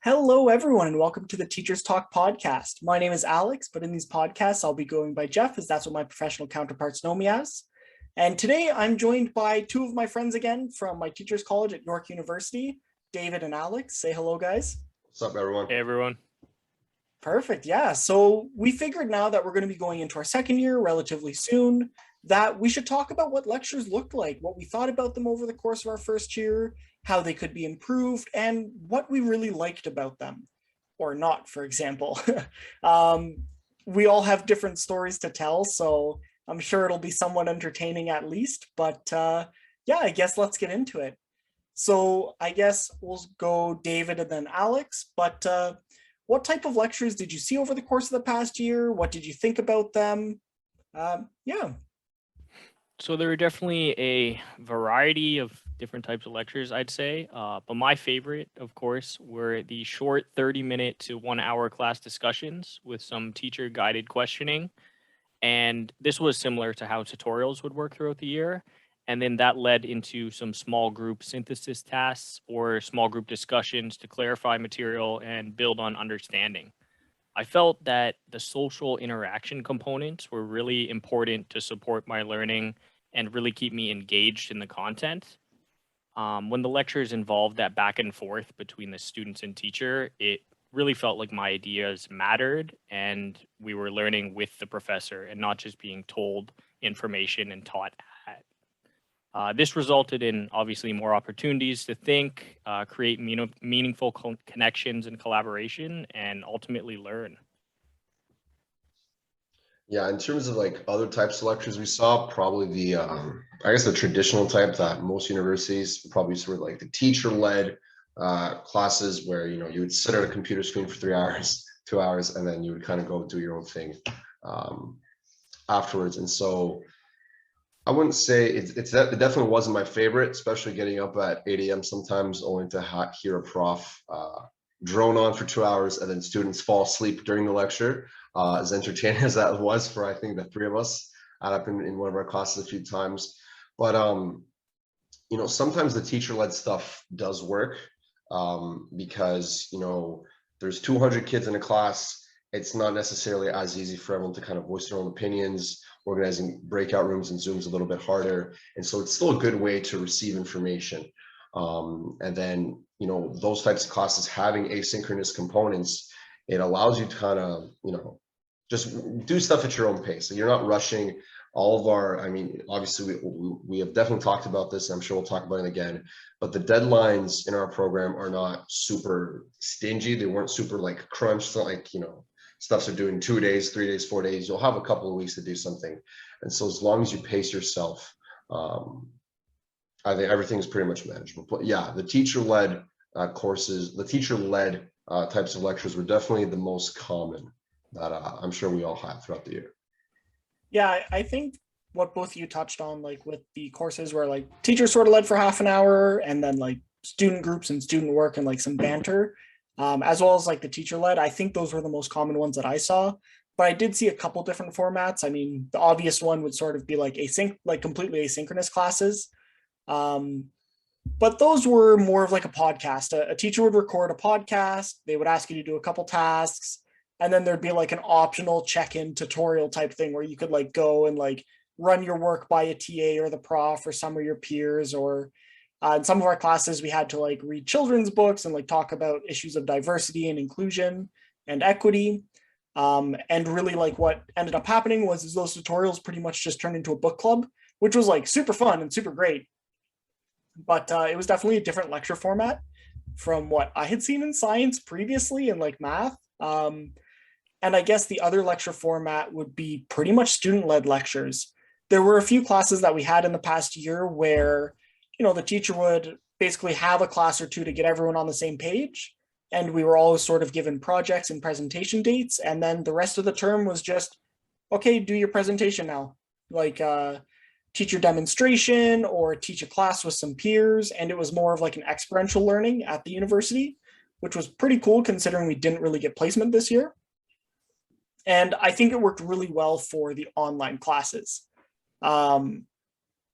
Hello, everyone, and welcome to the Teachers Talk podcast. My name is Alex, but in these podcasts, I'll be going by Jeff, as that's what my professional counterparts know me as. And today, I'm joined by two of my friends again from my teachers' college at York University, David and Alex. Say hello, guys. What's up, everyone? Hey, everyone. Perfect. Yeah. So we figured now that we're going to be going into our second year relatively soon, that we should talk about what lectures looked like, what we thought about them over the course of our first year, how they could be improved, and what we really liked about them or not, for example. um, we all have different stories to tell, so I'm sure it'll be somewhat entertaining at least. But yeah, I guess let's get into it. So I guess we'll go David and then Alex, but what type of lectures did you see over the course of the past year? What did you think about them? Yeah. So there are definitely a variety of different types of lectures, I'd say. But my favorite, of course, were the short 30-minute to 1-hour class discussions with some teacher-guided questioning. And this was similar to how tutorials would work throughout the year. And then that led into some small group synthesis tasks or small group discussions to clarify material and build on understanding. I felt that the social interaction components were really important to support my learning and really keep me engaged in the content. When the lectures involved that back and forth between the students and teacher, it really felt like my ideas mattered and we were learning with the professor and not just being told information and taught at. This resulted in obviously more opportunities to think, create meaningful connections and collaboration, and ultimately learn. Yeah, in terms of like other types of lectures we saw, probably the I guess the traditional type that most universities probably sort of like the teacher-led classes where you would sit at a computer screen for 3 hours, 2 hours, and then you would kind of go do your own thing afterwards. And so I wouldn't say it definitely wasn't my favorite, especially getting up at 8 a.m. sometimes only to hear a prof drone on for 2 hours and then students fall asleep during the lecture. As entertaining as that was for, I think, the three of us, I'd up in one of our classes a few times. But sometimes the teacher-led stuff does work because there's 200 kids in a class. It's not necessarily as easy for everyone to kind of voice their own opinions. Organizing breakout rooms and Zooms a little bit harder, and so it's still a good way to receive information. And then those types of classes having asynchronous components, it allows you to kind of just do stuff at your own pace. So you're not rushing. All of our, I mean, obviously we have definitely talked about this. I'm sure we'll talk about it again, but the deadlines in our program are not super stingy. They weren't super like crunched. It's not like stuffs are doing 2 days, 3 days, 4 days. You'll have a couple of weeks to do something. And so as long as you pace yourself, I think everything is pretty much manageable. But yeah, the teacher-led courses, the teacher-led types of lectures were definitely the most common that I'm sure we all had throughout the year. Yeah, I think what both of you touched on, like with the courses where like teachers sort of led for half an hour and then like student groups and student work and like some banter, as well as like the teacher-led, I think those were the most common ones that I saw. But I did see a couple different formats. I mean, the obvious one would sort of be like completely asynchronous classes. But those were more of like a podcast. A teacher would record a podcast. They would ask you to do a couple tasks. And then there'd be like an optional check-in tutorial type thing where you could like go and like run your work by a TA or the prof or some of your peers, or in some of our classes, we had to like read children's books and like talk about issues of diversity and inclusion and equity. And really like what ended up happening was those tutorials pretty much just turned into a book club, which was like super fun and super great. But it was definitely a different lecture format from what I had seen in science previously and like math. And I guess the other lecture format would be pretty much student-led lectures. There were a few classes that we had in the past year where, the teacher would basically have a class or two to get everyone on the same page. And we were always sort of given projects and presentation dates. And then the rest of the term was just, okay, do your presentation now. Like teach your demonstration or teach a class with some peers. And it was more of like an experiential learning at the university, which was pretty cool considering we didn't really get placement this year. And I think it worked really well for the online classes.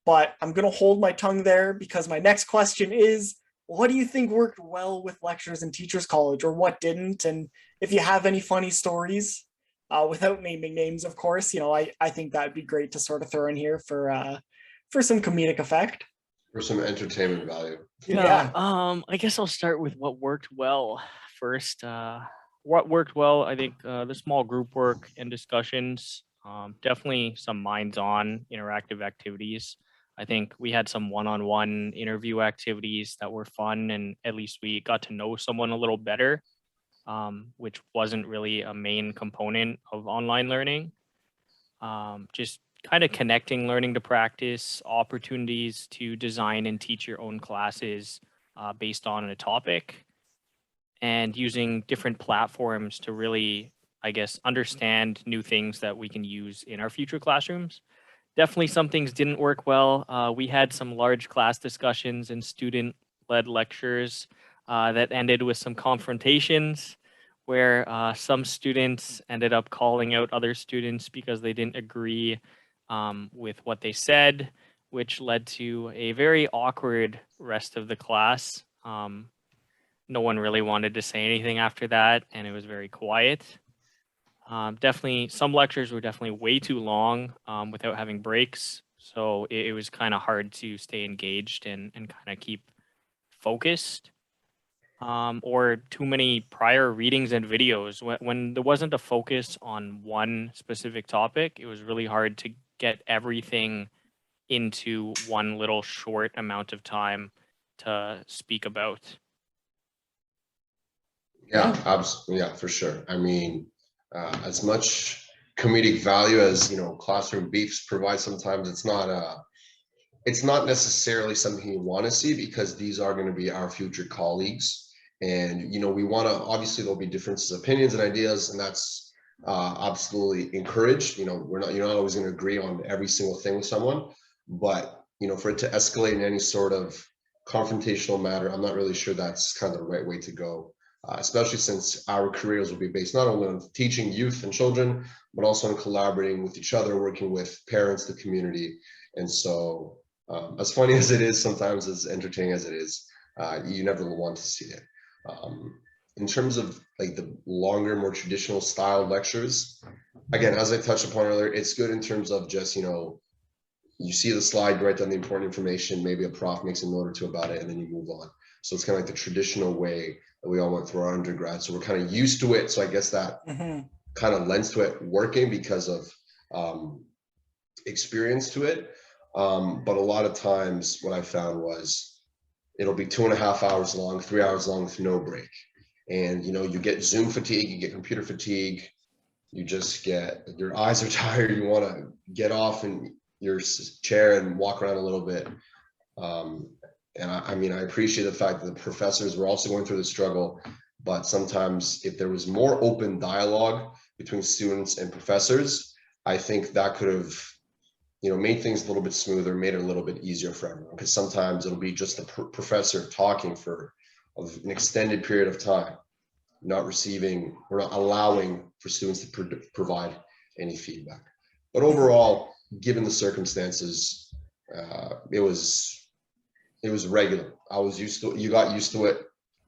But I'm going to hold my tongue there because my next question is, what do you think worked well with lectures in Teachers College, or what didn't? And if you have any funny stories, without naming names, of course, I think that'd be great to sort of throw in here for some comedic effect. For some entertainment value. Yeah. I guess I'll start with what worked well first. What worked well, I think, the small group work and discussions. Definitely some minds-on interactive activities. I think we had some one-on-one interview activities that were fun, and at least we got to know someone a little better, which wasn't really a main component of online learning. Just kind of connecting learning to practice, opportunities to design and teach your own classes based on a topic, and using different platforms to really, I guess, understand new things that we can use in our future classrooms. Definitely some things didn't work well. We had some large class discussions and student-led lectures that ended with some confrontations where some students ended up calling out other students because they didn't agree with what they said, which led to a very awkward rest of the class. No one really wanted to say anything after that, and it was very quiet. Definitely, some lectures were definitely way too long without having breaks, so it was kind of hard to stay engaged and kind of keep focused. Or too many prior readings and videos. When there wasn't a focus on one specific topic, it was really hard to get everything into one little short amount of time to speak about. Yeah, absolutely. Yeah, for sure. I mean, as much comedic value as classroom beefs provide, sometimes it's not necessarily something you want to see, because these are going to be our future colleagues, and we want to, obviously there'll be differences of opinions and ideas, and that's absolutely encouraged. You're not always going to agree on every single thing with someone, but for it to escalate in any sort of confrontational matter, I'm not really sure that's kind of the right way to go. Especially since our careers will be based not only on teaching youth and children, but also on collaborating with each other, working with parents, the community. And so as funny as it is, sometimes as entertaining as it is, you never want to see it. In terms of like the longer, more traditional style lectures, again, as I touched upon earlier, it's good in terms of just, you see the slide, you write down the important information, maybe a prof makes a note or two about it, and then you move on. So it's kind of like the traditional way that we all went through our undergrad. So we're kind of used to it. So I guess that kind of lends to it working because of experience to it. But a lot of times what I found was it'll be 2.5 hours long, 3 hours long with no break. And, you get Zoom fatigue, you get computer fatigue, you just get, your eyes are tired, you want to get off in your chair and walk around a little bit. And I mean, I appreciate the fact that the professors were also going through the struggle, but sometimes if there was more open dialogue between students and professors, I think that could have, made things a little bit smoother, made it a little bit easier for everyone. Because sometimes it'll be just the professor talking for an extended period of time, not receiving or not allowing for students to provide any feedback. But overall, given the circumstances, it was regular. I was used to it. You got used to it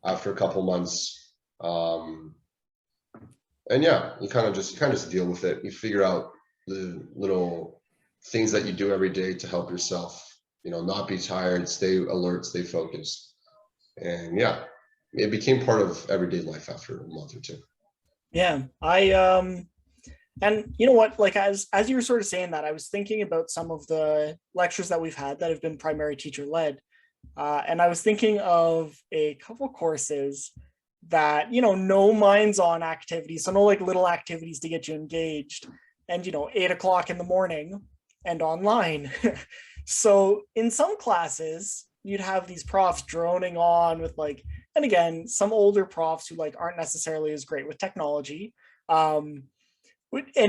after a couple months. And yeah, you kind of just deal with it. You figure out the little things that you do every day to help yourself, not be tired, stay alert, stay focused. And yeah, it became part of everyday life after a month or two. Yeah, and you know what, like as you were sort of saying that, I was thinking about some of the lectures that we've had that have been primary teacher led. And I was thinking of a couple courses that, no minds on activities. So no like little activities to get you engaged, and, 8 o'clock in the morning and online. So in some classes, you'd have these profs droning on with like, and again, some older profs who like aren't necessarily as great with technology. And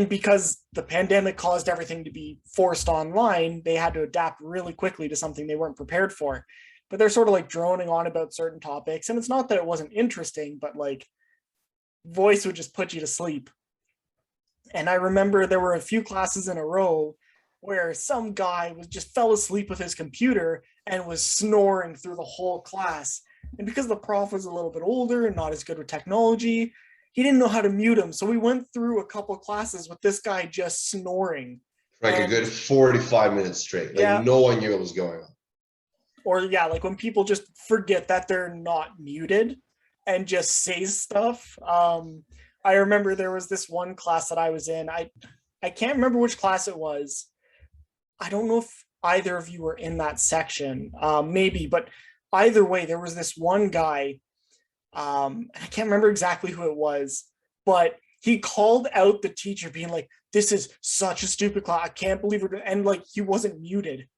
because the pandemic caused everything to be forced online, they had to adapt really quickly to something they weren't prepared for. But they're sort of like droning on about certain topics. And it's not that it wasn't interesting, but like voice would just put you to sleep. And I remember there were a few classes in a row where some guy just fell asleep with his computer and was snoring through the whole class. And because the prof was a little bit older and not as good with technology, he didn't know how to mute him. So we went through a couple classes with this guy just snoring. Like a good 45 minutes straight. Like Yeah. no one knew what was going on. Or yeah, like when people just forget that they're not muted and just say stuff. I remember there was this one class that I was in. I can't remember which class it was. I don't know if either of you were in that section, maybe, but either way, there was this one guy. I can't remember exactly who it was, but he called out the teacher, being like, "This is such a stupid class. I can't believe it." And like he wasn't muted.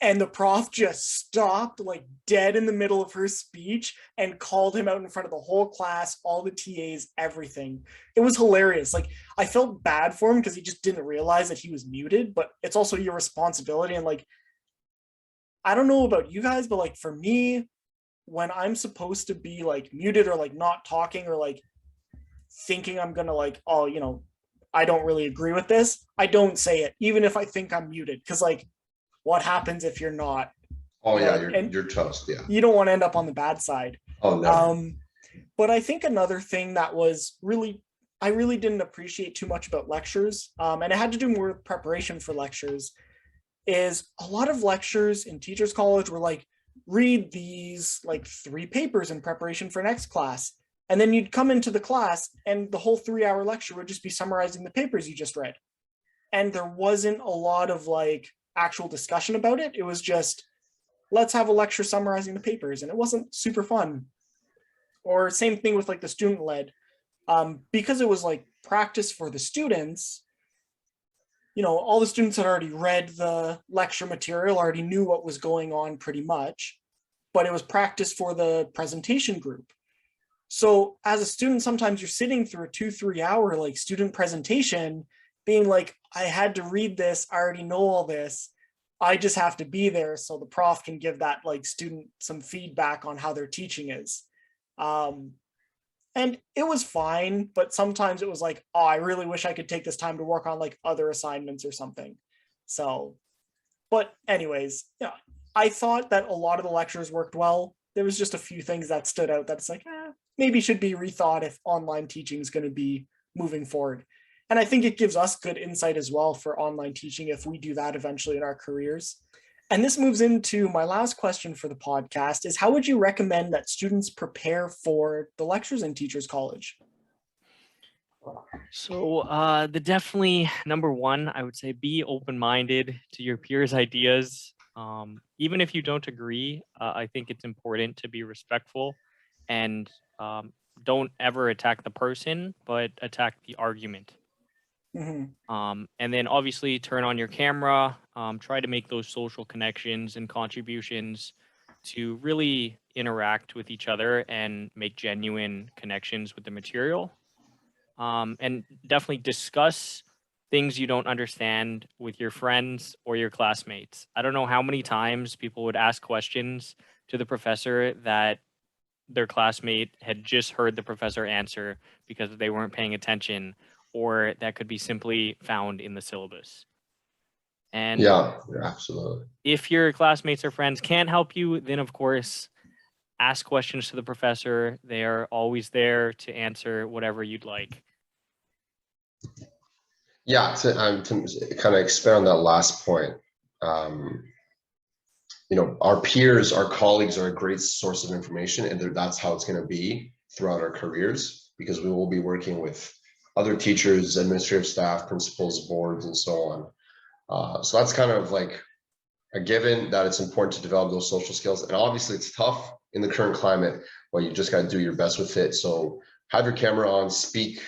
And the prof just stopped like dead in the middle of her speech and called him out in front of the whole class, all the TAs, everything. It was hilarious. Like I felt bad for him because he just didn't realize that he was muted, but it's also your responsibility. And like, I don't know about you guys, but like for me, when I'm supposed to be like muted or like not talking or like thinking I'm gonna like, oh, I don't really agree with this, I don't say it, even if I think I'm muted. Cause like, what happens if you're not? Oh yeah, and you're toast. Yeah. you don't want to end up on the bad side. Oh no. But I think another thing that was really, I really didn't appreciate too much about lectures, and it had to do more with preparation for lectures, is a lot of lectures in teachers college were like, read these like 3 papers in preparation for next class. And then you'd come into the class and the whole 3-hour lecture would just be summarizing the papers you just read. And there wasn't a lot of like actual discussion about it. It was just, let's have a lecture summarizing the papers. And it wasn't super fun. Or same thing with like the student led, because it was like practice for the students. All the students had already read the lecture material, already knew what was going on pretty much, but it was practice for the presentation group. So as a student, sometimes you're sitting through a 2-3 hour like student presentation being like, I had to read this, I already know all this, I just have to be there so the prof can give that like student some feedback on how their teaching is. And it was fine, but sometimes it was like, oh, I really wish I could take this time to work on like other assignments or something. So, but anyways, yeah, I thought that a lot of the lectures worked well. There was just a few things that stood out that's like, maybe should be rethought if online teaching is going to be moving forward. And I think it gives us good insight as well for online teaching if we do that eventually in our careers. And this moves into my last question for the podcast is, how would you recommend that students prepare for the lectures in Teachers College? So the definitely number one, I would say be open-minded to your peers' ideas. Even if you don't agree, I think it's important to be respectful and don't ever attack the person, but attack the argument. And then obviously turn on your camera, try to make those social connections and contributions to really interact with each other and make genuine connections with the material. And definitely discuss things you don't understand with your friends or your classmates. I don't know how many times people would ask questions to the professor that their classmate had just heard the professor answer because they weren't paying attention, or that could be simply found in the syllabus. And yeah, absolutely. If your classmates or friends can't help you, then of course, ask questions to the professor. They are always there to answer whatever you'd like. Yeah, to kind of expand on that last point, our peers, our colleagues are a great source of information, and that's how it's going to be throughout our careers, because we will be working with other teachers, administrative staff, principals, boards, and so on. So that's kind of like a given that it's important to develop those social skills. And obviously it's tough in the current climate, but you just got to do your best with it. So have your camera on, speak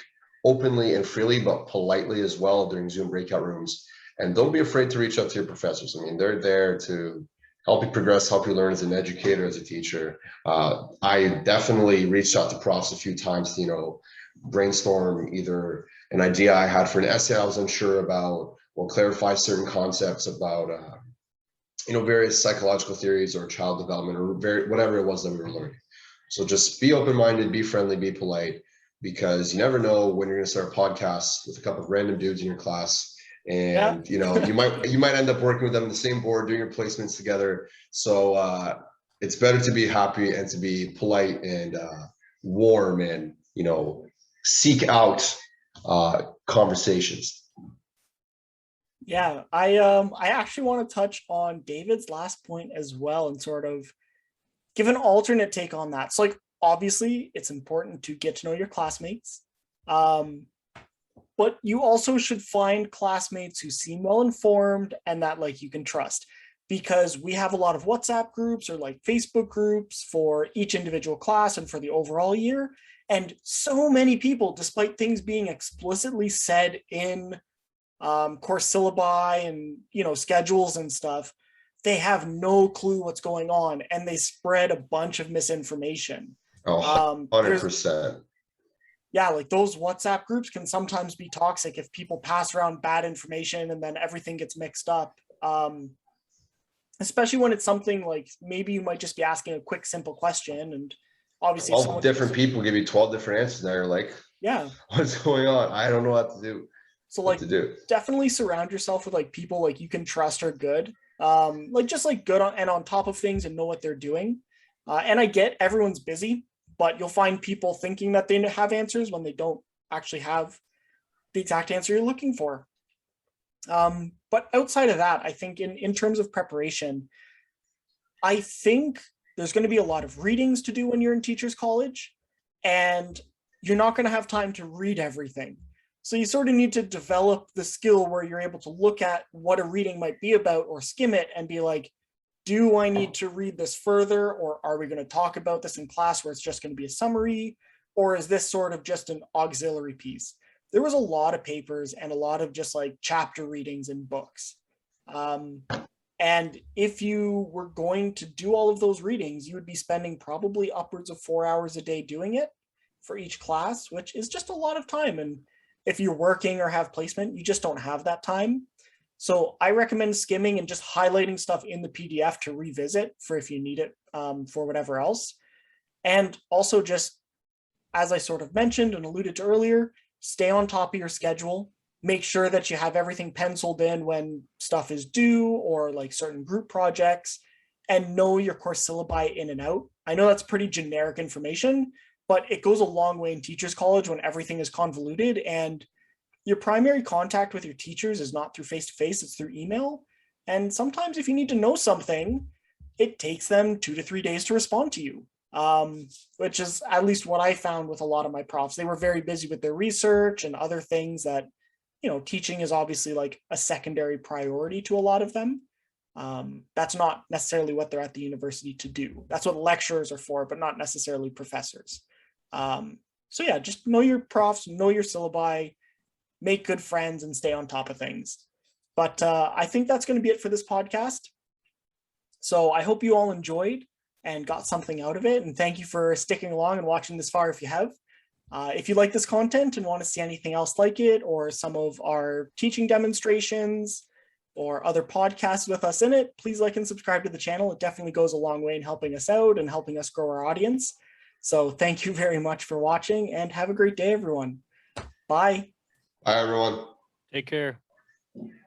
openly and freely, but politely as well during Zoom breakout rooms. And don't be afraid to reach out to your professors. I mean, they're there to help you progress, help you learn as an educator, as a teacher. I definitely reached out to profs a few times to, brainstorm either an idea I had for an essay I was unsure about, or clarify certain concepts about, various psychological theories or child development or whatever it was that we were learning. So just be open-minded, be friendly, be polite, because you never know when you're going to start a podcast with a couple of random dudes in your class. And, you might end up working with them on the same board, doing your placements together. So it's better to be happy and to be polite and warm and, you know, seek out conversations. Yeah, I actually want to touch on David's last point as well and sort of give an alternate take on that. So like obviously it's important to get to know your classmates. But you also should find classmates who seem well informed and that like you can trust, because we have a lot of WhatsApp groups or like Facebook groups for each individual class and for the overall year. And so many people, despite things being explicitly said in course syllabi and, you know, schedules and stuff, they have no clue what's going on and they spread a bunch of misinformation. Oh, 100%. Yeah, like those WhatsApp groups can sometimes be toxic if people pass around bad information and then everything gets mixed up. Especially when it's something like maybe you might just be asking a quick, simple question, and obviously, if 12 different people give you 12 different answers, now you're like, yeah, what's going on? I don't know what to do. So like definitely surround yourself with like people like you can trust are good. Like just like good and on top of things and know what they're doing. And I get everyone's busy, but you'll find people thinking that they have answers when they don't actually have the exact answer you're looking for. But outside of that, I think in terms of preparation, I think there's going to be a lot of readings to do when you're in teachers college, and you're not going to have time to read everything. So you sort of need to develop the skill where you're able to look at what a reading might be about or skim it and be like, do I need to read this further, or are we going to talk about this in class where it's just going to be a summary, or is this sort of just an auxiliary piece? There was a lot of papers and a lot of just like chapter readings in books. And if you were going to do all of those readings, you would be spending probably upwards of 4 hours a day doing it for each class, which is just a lot of time. And if you're working or have placement, you just don't have that time. So I recommend skimming and just highlighting stuff in the PDF to revisit for if you need it for whatever else. And also just, as I sort of mentioned and alluded to earlier, stay on top of your schedule. Make sure that you have everything penciled in when stuff is due or like certain group projects, and know your course syllabi in and out. I know that's pretty generic information, but it goes a long way in teachers college when everything is convoluted and your primary contact with your teachers is not through face-to-face, it's through email. And sometimes if you need to know something, it takes them 2 to 3 days to respond to you, which is at least what I found with a lot of my profs. They were very busy with their research and other things that, you know, teaching is obviously like a secondary priority to a lot of them. That's not necessarily what they're at the university to do. That's what lecturers are for, but not necessarily professors. So yeah, just know your profs, know your syllabi, make good friends, and stay on top of things. But I think that's going to be it for this podcast. So I hope you all enjoyed and got something out of it. And thank you for sticking along and watching this far if you have. If you like this content and want to see anything else like it, or some of our teaching demonstrations or other podcasts with us in it, please like and subscribe to the channel. It definitely goes a long way in helping us out and helping us grow our audience. So thank you very much for watching and have a great day, everyone. Bye. Bye, everyone. Take care.